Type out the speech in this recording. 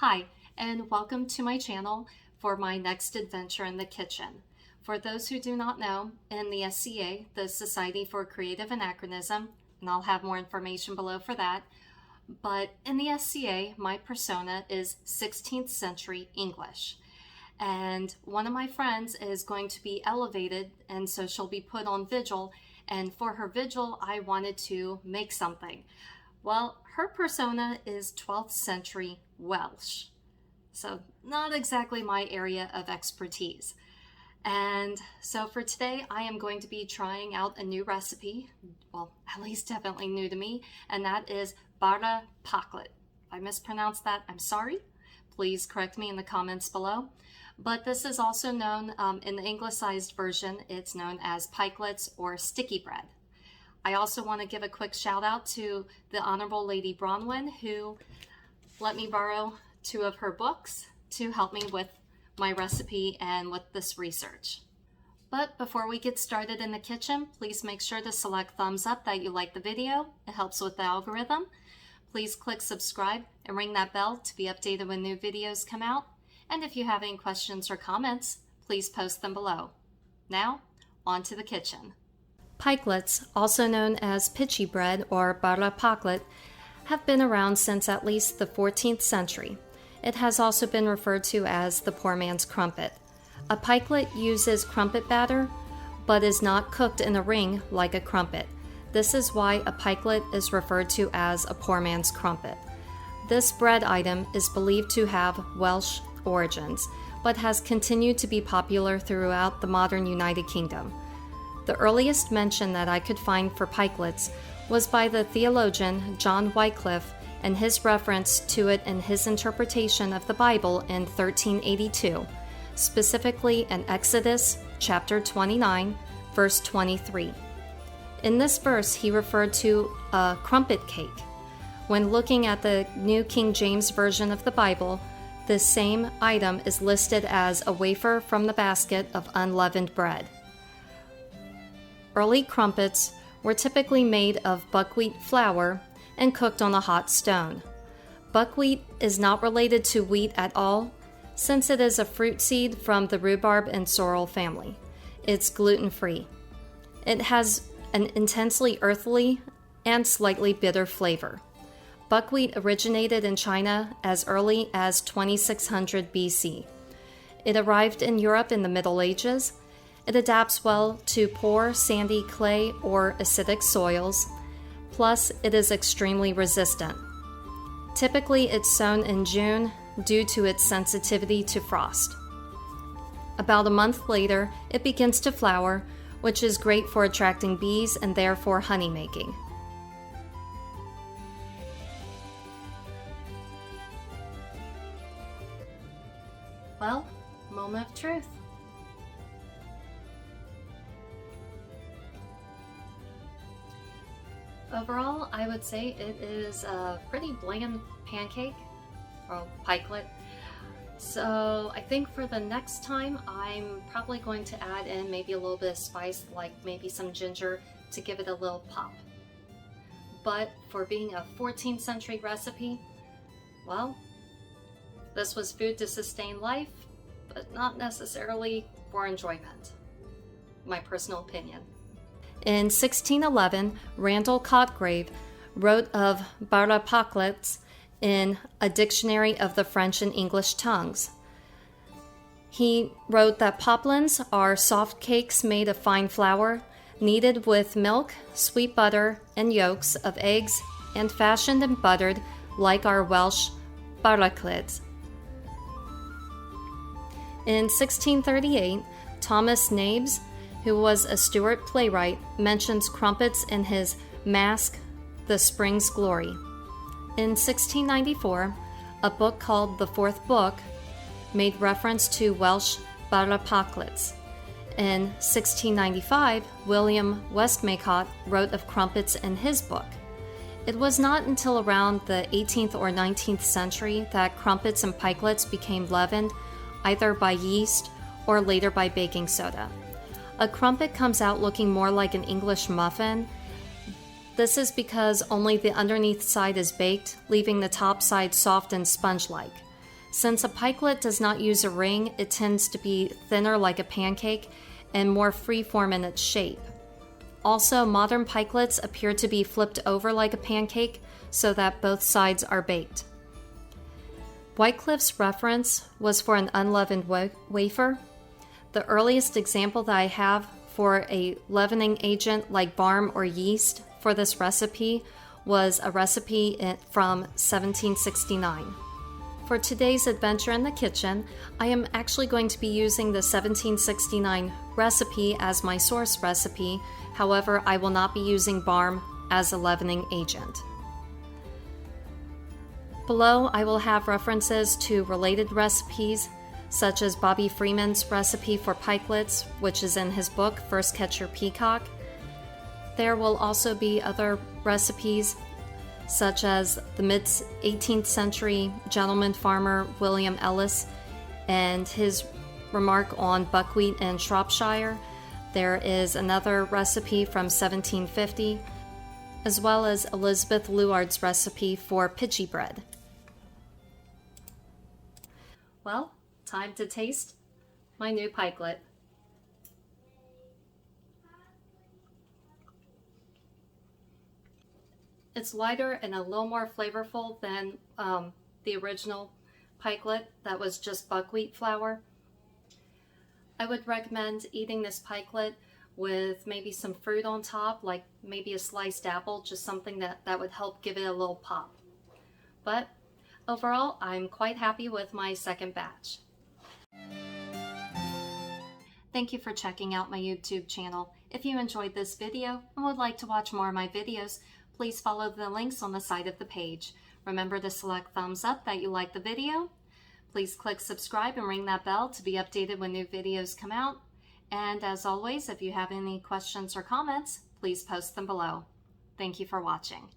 Hi, and welcome to my channel for my next adventure in the kitchen. For those who do not know, in the SCA, the Society for Creative Anachronism, and I'll have more information below for that, but in the SCA, my persona is 16th century English. And one of my friends is going to be elevated, and so she'll be put on vigil, and for her vigil, I wanted to make something. Well, her persona is 12th century Welsh, so not exactly my area of expertise. And so for today, I am going to be trying out a new recipe, well, at least definitely new to me, and that is Bara Pyglyd. If I mispronounced that, I'm sorry. Please correct me in the comments below. But this is also known, in the anglicized version, it's known as pikelets or sticky bread. I also want to give a quick shout out to the Honorable Lady Bronwyn, who let me borrow 2 of her books to help me with my recipe and with this research. But before we get started in the kitchen, please make sure to select thumbs up that you like the video. It helps with the algorithm. Please click subscribe and ring that bell to be updated when new videos come out. And if you have any questions or comments, please post them below. Now, on to the kitchen. Pikelets, also known as pitchy bread or Bara Pyglyd, have been around since at least the 14th century. It has also been referred to as the poor man's crumpet. A pikelet uses crumpet batter, but is not cooked in a ring like a crumpet. This is why a pikelet is referred to as a poor man's crumpet. This bread item is believed to have Welsh origins, but has continued to be popular throughout the modern United Kingdom. The earliest mention that I could find for pikelets was by the theologian John Wycliffe and his reference to it in his interpretation of the Bible in 1382, specifically in Exodus chapter 29, verse 23. In this verse, he referred to a crumpet cake. When looking at the New King James Version of the Bible, this same item is listed as a wafer from the basket of unleavened bread. Early crumpets were typically made of buckwheat flour and cooked on a hot stone. Buckwheat is not related to wheat at all, since it is a fruit seed from the rhubarb and sorrel family. It's gluten-free. It has an intensely earthy and slightly bitter flavor. Buckwheat originated in China as early as 2600 BC. It arrived in Europe in the Middle Ages. It adapts well to poor, sandy, clay, or acidic soils, plus it is extremely resistant. Typically, it's sown in June due to its sensitivity to frost. About a month later, it begins to flower, which is great for attracting bees and therefore honey making. Well, moment of truth. Overall, I would say it is a pretty bland pancake, or pikelet. So I think for the next time, I'm probably going to add in maybe a little bit of spice, like maybe some ginger to give it a little pop. But for being a 14th century recipe, well, this was food to sustain life, but not necessarily for enjoyment. My personal opinion. In 1611, Randall Cotgrave wrote of Bara Pyglyd in a dictionary of the French and English tongues. He wrote that poplins are soft cakes made of fine flour, kneaded with milk, sweet butter, and yolks of eggs, and fashioned and buttered like our Welsh Pikelets. In 1638, Thomas Nabes, who was a Stuart playwright, mentions crumpets in his Masque, The Spring's Glory. In 1694, a book called The Fourth Book made reference to Welsh Bara Pyglyd. In 1695, William Westmacott wrote of crumpets in his book. It was not until around the 18th or 19th century that crumpets and pikelets became leavened, either by yeast or later by baking soda. A crumpet comes out looking more like an English muffin. This is because only the underneath side is baked, leaving the top side soft and sponge-like. Since a pikelet does not use a ring, it tends to be thinner like a pancake and more freeform in its shape. Also, modern pikelets appear to be flipped over like a pancake so that both sides are baked. Wycliffe's reference was for an unleavened wafer. The earliest example that I have for a leavening agent like barm or yeast for this recipe was a recipe from 1769. For today's adventure in the kitchen, I am actually going to be using the 1769 recipe as my source recipe. However, I will not be using barm as a leavening agent. Below, I will have references to related recipes, such as Bobby Freeman's recipe for pikelets, which is in his book, First Catch Your Peacock. There will also be other recipes, such as the mid-18th century gentleman farmer William Ellis and his remark on buckwheat in Shropshire. There is another recipe from 1750, as well as Elizabeth Luard's recipe for pitchy bread. Well, time to taste my new pikelet. It's lighter and a little more flavorful than the original pikelet that was just buckwheat flour. I would recommend eating this pikelet with maybe some fruit on top, like maybe a sliced apple, just something that would help give it a little pop. But overall, I'm quite happy with my second batch. Thank you for checking out my YouTube channel. If you enjoyed this video and would like to watch more of my videos, please follow the links on the side of the page. Remember to select thumbs up that you like the video. Please click subscribe and ring that bell to be updated when new videos come out. And as always, if you have any questions or comments, please post them below. Thank you for watching.